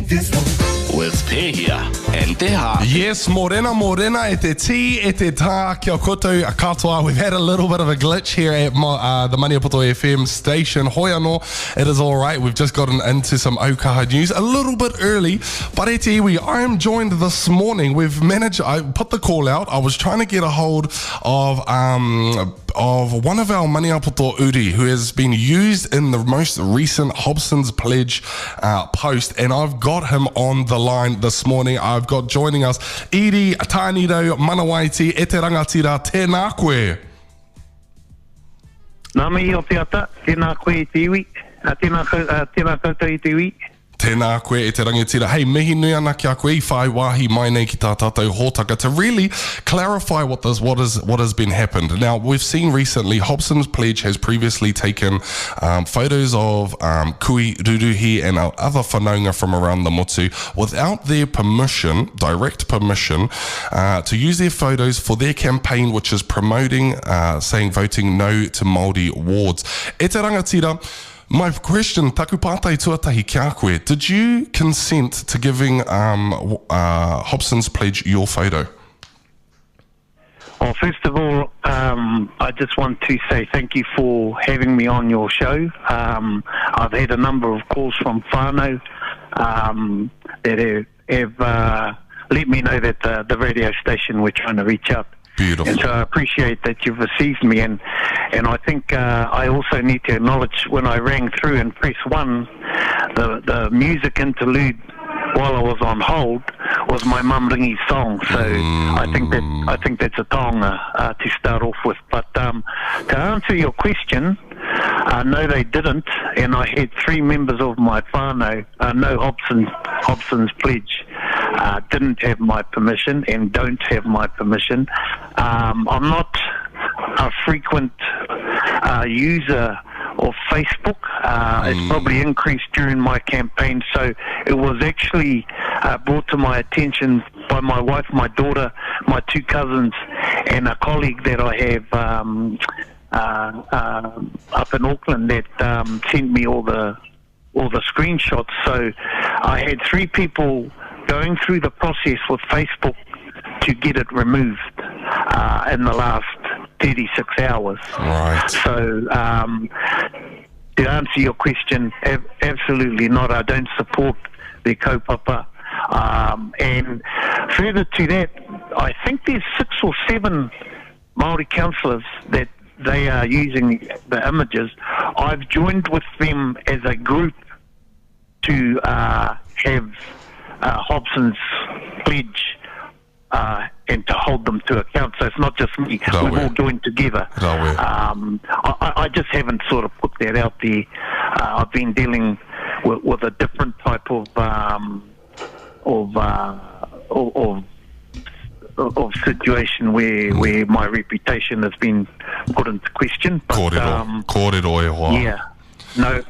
With Pehia and Te Ha. Yes, morena, e te ti, e te tā, kia koutou a katoa. We've had a little bit of a glitch here at the Maniapoto FM station. Hoi anō, it is all right. We've just gotten into some Aukaha news a little bit early, but e te iwi, I am joined this morning. I put the call out. I was trying to get a hold of one of our Maniapoto uri who has been used in the most recent Hobson's Pledge post, and I've got him on the line this morning. I've got joining us Eady Tanirau Manawaiti e te rangatira. Tēnā koe. Nā mihi o te ata, tēnā koe i te iwi, tēnā koutou i te iwi. Tēnā koe e te rangatira. Hey, mihi nui ana kia koe I whai wāhi mai nei ki tā tātou hōtaka to really clarify what has been happened. Now, we've seen recently Hobson's Pledge has previously taken photos of kui, ruruhi and our other whanaunga from around the motu without their permission, direct permission, to use their photos for their campaign, which is promoting, voting no to Māori wards. E te rangatira, my question, taku pātai tuatahi kia koe, did you consent to giving Hobson's Pledge your photo? Well, first of all, I just want to say thank you for having me on your show. I've had a number of calls from whānau that have let me know that the radio station we're trying to reach out. Beautiful. And so I appreciate that you've received me, and I think I also need to acknowledge when I rang through and press 1, the music interlude while I was on hold was my mum ringi's song. So I think that's a taonga to start off with. But to answer your question, no, they didn't, and I had 3 members of my whānau, no Hobson's Pledge, didn't have my permission and don't have my permission. I'm not a frequent user of Facebook. It's probably increased during my campaign, so it was actually brought to my attention by my wife, my daughter, my 2 cousins, and a colleague that I have up in Auckland that sent me all the screenshots. So I had 3 people going through the process with Facebook to get it removed in the last 36 hours. Right. So to answer your question, absolutely not. I don't support the kaupapa. And further to that, I think there's 6 or 7 Māori councillors that they are using the images. I've joined with them as a group to have Hobson's Pledge and to hold them to account. So it's not just me. We've all joined together. I just haven't sort of put that out there. I've been dealing with a different type of situation where my reputation has been put into question. But, yeah. No,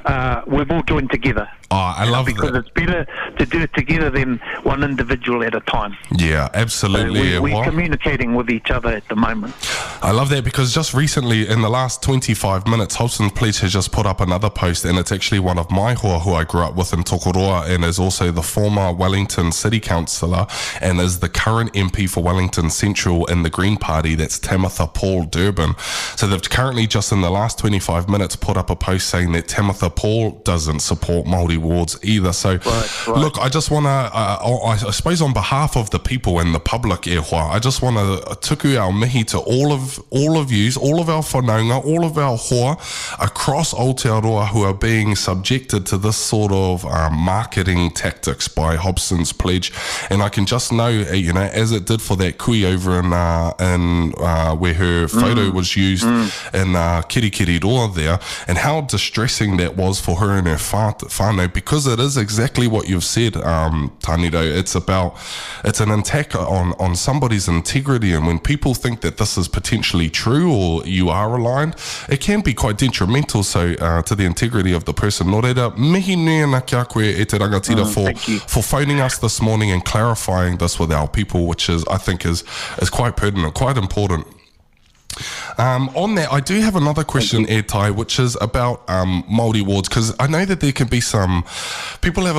we've all joined together. Oh, I love because that. It's better to do it together than one individual at a time. Yeah, absolutely. So we're communicating with each other at the moment. I love that because just recently, in the last 25 minutes, Hobson's Pledge has just put up another post, and it's actually one of my hoa who I grew up with in Tokoroa, and is also the former Wellington City Councillor and is the current MP for Wellington Central in the Green Party. That's Tamitha Paul Durbin. So they've currently just in the last 25 minutes put up a post saying that Tamitha Paul doesn't support Māori wards either. So right. Look, I just want to I suppose on behalf of the people and the public I just want to tuku our mihi to all of yous, all of our whanaunga, all of our hoa across Aotearoa who are being subjected to this sort of marketing tactics by Hobson's Pledge. And I can just know, as it did for that kui over in where her photo was used in Kirikiriroa there, and how distressing that was for her and her whānau, because it is exactly what you've said, Tanirau. It's an attack on somebody's integrity, and when people think that this is potentially true or you are aligned, it can be quite detrimental to the integrity of the person. Nō reira, mihi nui ana kia koe e te rangatira for phoning us this morning and clarifying this with our people, which is, I think, is quite pertinent, quite important. On that, I do have another question, Tai, which is about Māori wards, because I know that there can be some people have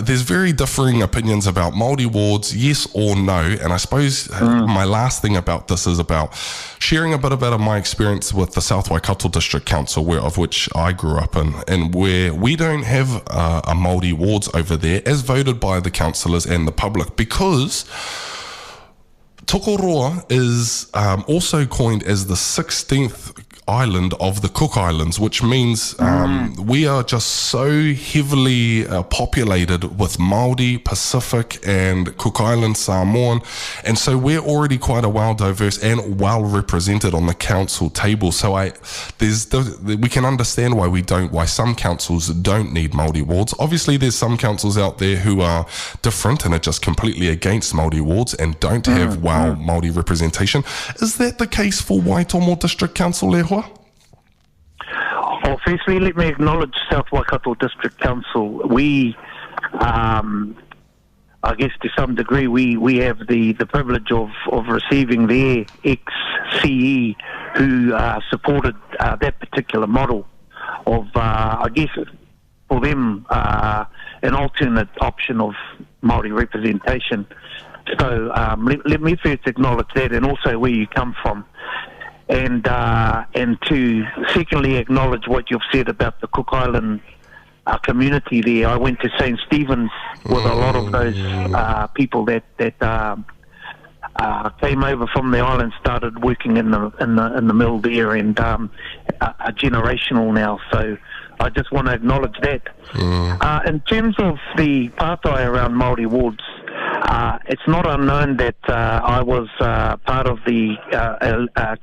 there's very differing opinions about Māori wards, yes or no. And I suppose my last thing about this is about sharing a bit about my experience with the South Waikato District Council, of which I grew up in, and where we don't have a Māori wards over there as voted by the councillors and the public, because Tokoroa is also coined as the 16th island of the Cook Islands, which means we are just so heavily populated with Māori, Pacific and Cook Island Samoan, and so we're already quite a well diverse and well represented on the council table. So we can understand why some councils don't need Māori wards. Obviously there's some councils out there who are different and are just completely against Māori wards and don't have Māori representation. Is that the case for Waitomo District Council, Lehua? Well, firstly, let me acknowledge South Waikato District Council. We, I guess to some degree, we have the privilege of receiving their ex-CE who supported that particular model of, I guess, for them, an alternate option of Māori representation. So let me first acknowledge that, and also where you come from. And to secondly acknowledge what you've said about the Cook Island community there. I went to St. Stephen's with a lot of those people that came over from the island, started working in the mill there, and are generational now. So I just want to acknowledge that. In terms of the pātai around Māori wards, it's not unknown that I was part of the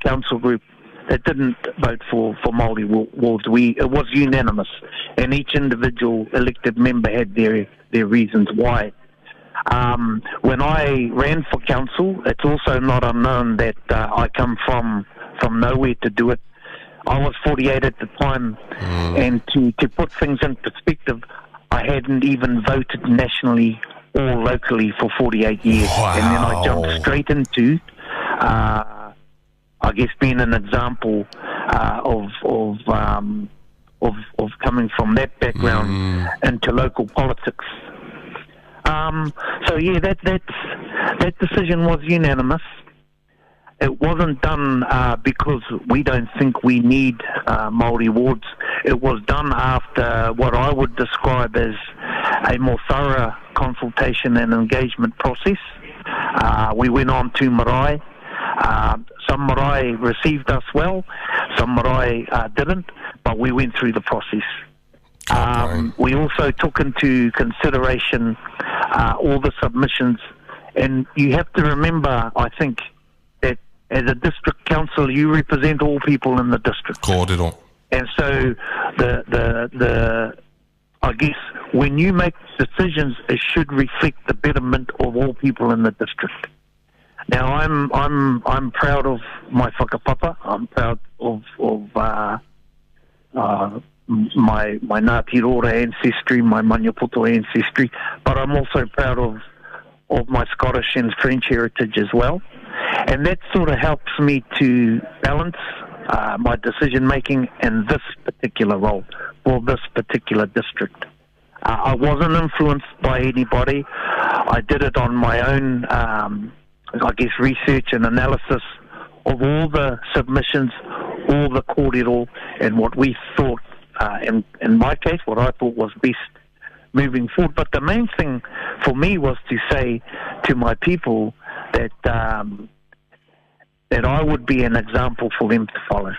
council group that didn't vote for Māori wards. It was unanimous, and each individual elected member had their reasons why. When I ran for council, it's also not unknown that I come from nowhere to do it. I was 48 at the time, and to put things in perspective, I hadn't even voted nationally or locally for 48 years. Wow. And then I jumped straight into, I guess, being an example of coming from that background into local politics. So yeah, that decision was unanimous. It wasn't done because we don't think we need Māori wards. It was done after what I would describe as a more thorough consultation and engagement process. We went on to marae. Some marae received us well, some marae didn't, but we went through the process. We also took into consideration all the submissions, and you have to remember, I think, that as a district council, you represent all people in the district. Kōrero. And so I guess when you make decisions, it should reflect the betterment of all people in the district. Now, I'm proud of my whakapapa. I'm proud of my Ngāti Rora ancestry, my Maniapoto ancestry, but I'm also proud of my Scottish and French heritage as well. And that sort of helps me to balance my decision-making in this particular role for this particular district. I wasn't influenced by anybody. I did it on my own, I guess, research and analysis of all the submissions, all the kōrero, and what we thought, in my case, what I thought was best moving forward. But the main thing for me was to say to my people that that I would be an example for them to follow.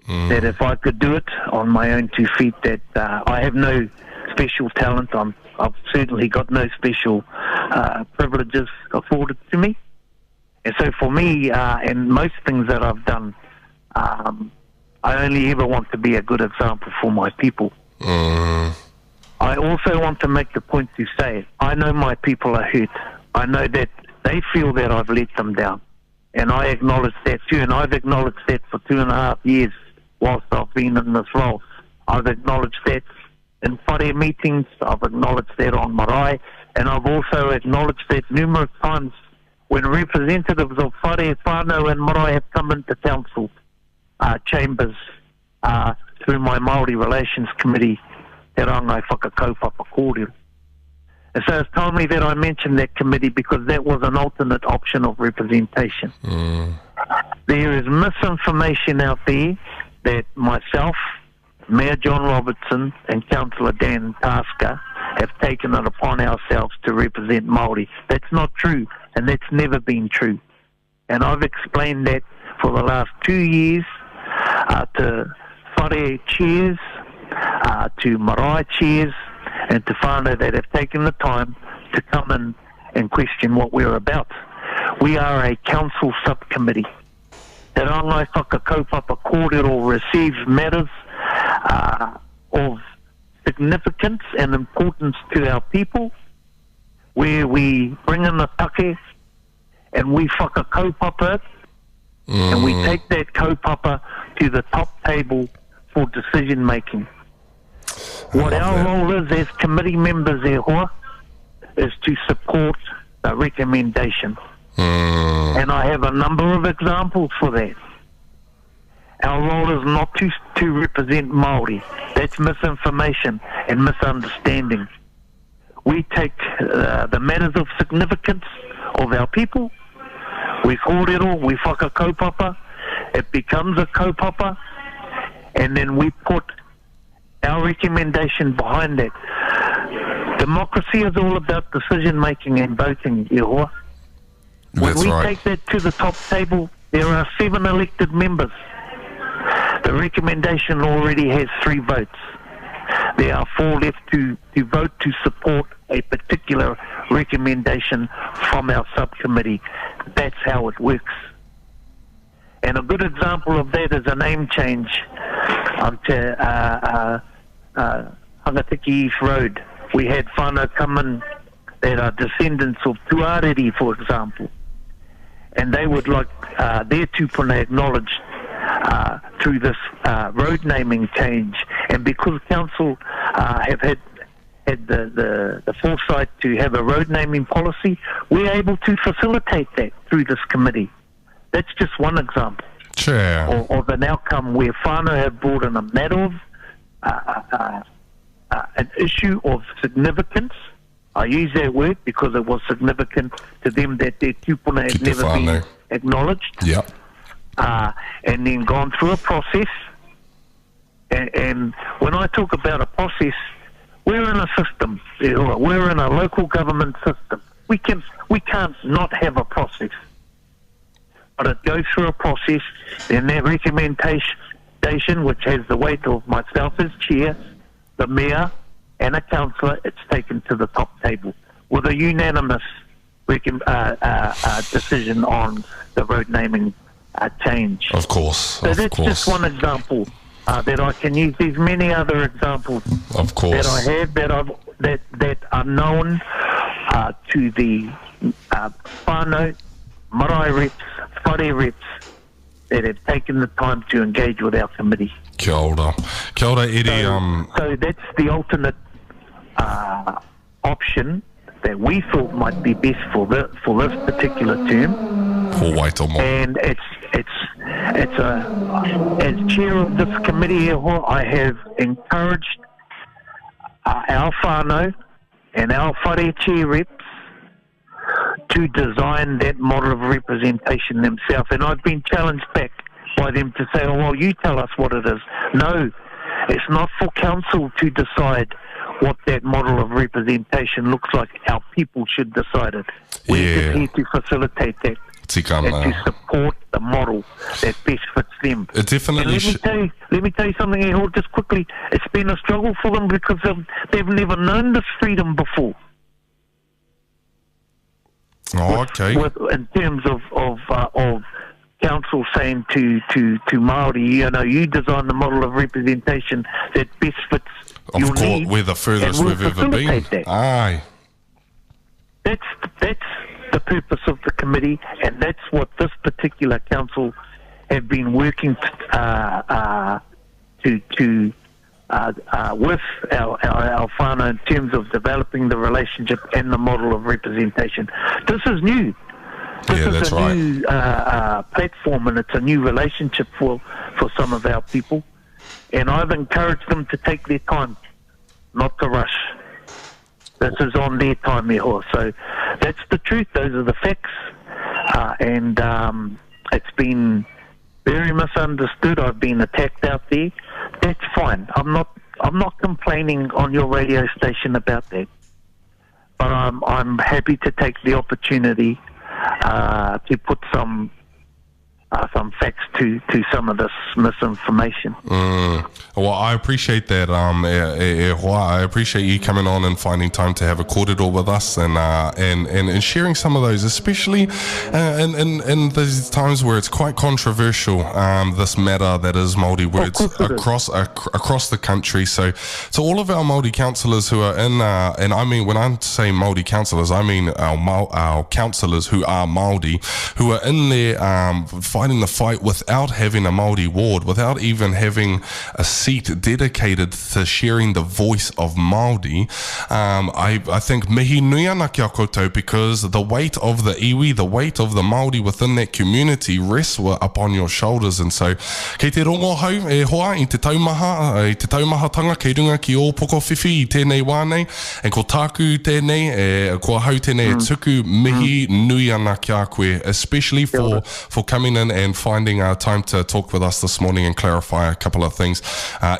That if I could do it on my own 2 feet, that I have no special talent. I've certainly got no special privileges afforded to me. And so for me, and most things that I've done, I only ever want to be a good example for my people. I also want to make the point to say, I know my people are hurt. I know that they feel that I've let them down. And I acknowledge that too, and I've acknowledged that for 2.5 years whilst I've been in this role. I've acknowledged that in whare meetings, I've acknowledged that on marae, and I've also acknowledged that numerous times when representatives of whare, whānau and marae have come into council chambers through my Māori Relations Committee, Te Rangai Whakakaupapa Kōrero. And so it's timely that I mentioned that committee because that was an alternate option of representation. There is misinformation out there that myself, Mayor John Robertson and Councillor Dan Tasker have taken it upon ourselves to represent Māori. That's not true, and that's never been true. And I've explained that for the last 2 years to whare chairs, to marae chairs, and to whānau that have taken the time to come in and question what we're about. We are a council subcommittee. Te Rangai Whakakaupapa Kōrero receives matters of significance and importance to our people, where we bring in the take and we whakakaupapa it, and we take that kaupapa to the top table for decision making. What our role is as committee members, is to support the recommendation. And I have a number of examples for that. Our role is not to represent Māori. That's misinformation and misunderstanding. We take the matters of significance of our people, we kōrero, we whakakaupapa, it becomes a kaupapa, and then we put our recommendation behind that. Democracy is all about decision making and voting, When That's we right. take that to the top table, there are 7 elected members. The recommendation already has 3 votes. There are 4 left to vote to support a particular recommendation from our subcommittee. That's how it works. And a good example of that is a name change onto Hangatiki East Road. We had whānau come in that are descendants of Tuariri, for example, and they would like their tupuna acknowledged through this road naming change. And because council have had the foresight to have a road naming policy, we're able to facilitate that through this committee. That's just one example of an outcome where whānau have brought in a matter of an issue of significance. I use that word because it was significant to them that their tupuna had never been acknowledged. Yeah. And then gone through a process. And when I talk about a process, we're in a system. We're in a local government system. We can't not have a process. But it goes through a process, and that recommendation, which has the weight of myself as chair, the mayor, and a councillor, it's taken to the top table with a unanimous decision on the road naming change. Of course. So that's just one example that I can use. There's many other examples that I have that are known to the whānau, marae reps, whare reps that have taken the time to engage with our committee. Kia ora. Kia ora, Eddie. So that's the alternate option that we thought might be best for this particular term. For Waitomo. And it's as chair of this committee, I have encouraged our whānau and our whare chair reps to design that model of representation themselves. And I've been challenged back by them to say, oh, well, you tell us what it is. No, it's not for council to decide what that model of representation looks like. Our people should decide it. We're just here to facilitate that. And to support the model that best fits them. It definitely let me tell you something here, just quickly. It's been a struggle for them because they've never known this freedom before. Oh, okay. In terms of council saying to Māori, you design the model of representation that best fits your needs. We're the furthest we've ever been. That. Aye. That's the purpose of the committee, and that's what this particular council have been working to with our whānau in terms of developing the relationship and the model of representation. This is new. This is a new platform, and it's a new relationship for for some of our people. And I've encouraged them to take their time, not to rush. This is on their time, iho. So that's the truth. Those are the facts. And it's been very misunderstood. I've been attacked out there. That's fine. I'm not complaining on your radio station about that. But I'm happy to take the opportunity to put some facts to some of this misinformation. Well, I appreciate that. I appreciate you coming on and finding time to have a kōrero with us and sharing some of those, especially in these times where it's quite controversial. This matter that is Māori words across the country. So to all of our Māori councillors who are in, and I mean when I say Māori councillors, I mean our councillors who are Māori, who are in there fighting the fight without having a Māori ward, without even having a seat dedicated to sharing the voice of Māori. I think mihi nui ana kia koutou, because the weight of the iwi, the weight of the Māori within that community rests upon your shoulders. And so kei te rongo hau e hoa i te taumahatanga kei runga ki o poko whiwhi i tēnei wānei, and ko tāku tēnei, ko hau tēnei tuku mihi nui ana kia koe, especially for coming in and finding time to talk with us this morning and clarify a couple of things.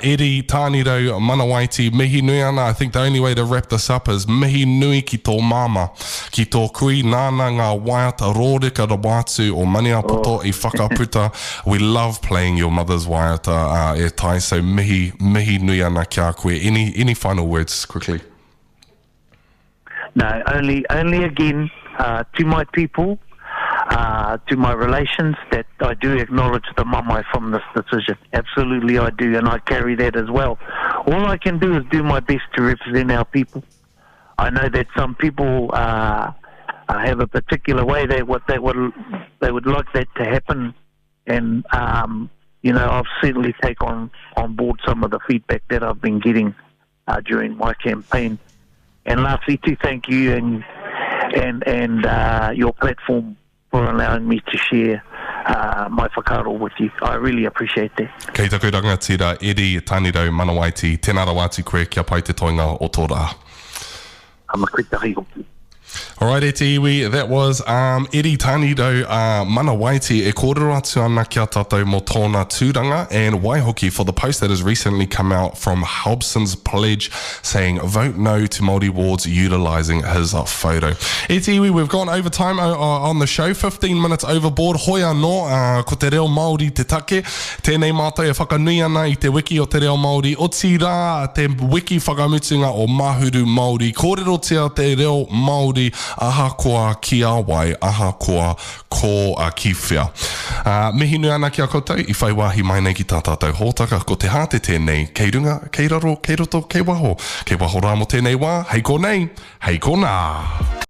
Eady Tanirau Manawaiti, mihi nui ana. I think the only way to wrap this up is mihi nui ki tō mama, ki tō kui nāna ngā waiata rōreka rawatu o Maniapoto I whakaputa. We love playing your mother's waiata, e tai, so mihi nui ana kia koe. Any final words quickly? No, only again, to my people, to my relations, that I do acknowledge the mamai from this decision. Absolutely I do, and I carry that as well. All I can do is do my best to represent our people. I know that some people have a particular way they would like that to happen, and I've certainly taken on board some of the feedback that I've been getting during my campaign. And lastly, to thank you and your platform for allowing me to share my whakaaro with you. I really appreciate that. Kei taku rangatira, Eady Tanirau Manawaiti, tēnā rawatu koe kia pai te toinga o tō rā. Alright, e te iwi, that was Eady Tanirau Manawaiti e kōrero atu ana kia tātou mō tōna tūranga, and waihoki for the post that has recently come out from Hobson's pledge saying vote no to Māori wards utilising his photo. E te iwi, we've gone over time on the show, 15 minutes overboard. Hoi anō, ko te reo Māori te take, tēnei mātou e whakanui ana i te wiki o te reo Māori, o tī rā te wiki whakamutunga o Mahuru Māori, kōrero tia te reo Māori, ahakoa ki awai, ahakoa ko ki whia. Mihi nui ana kia koutou, I whai wāhi mai nei ki tā tātou hōtaka, ko te hāte tēnei, kei runga, kei raro, kei roto, kei waho rā mo tēnei wā, hei ko nei, hei ko nā.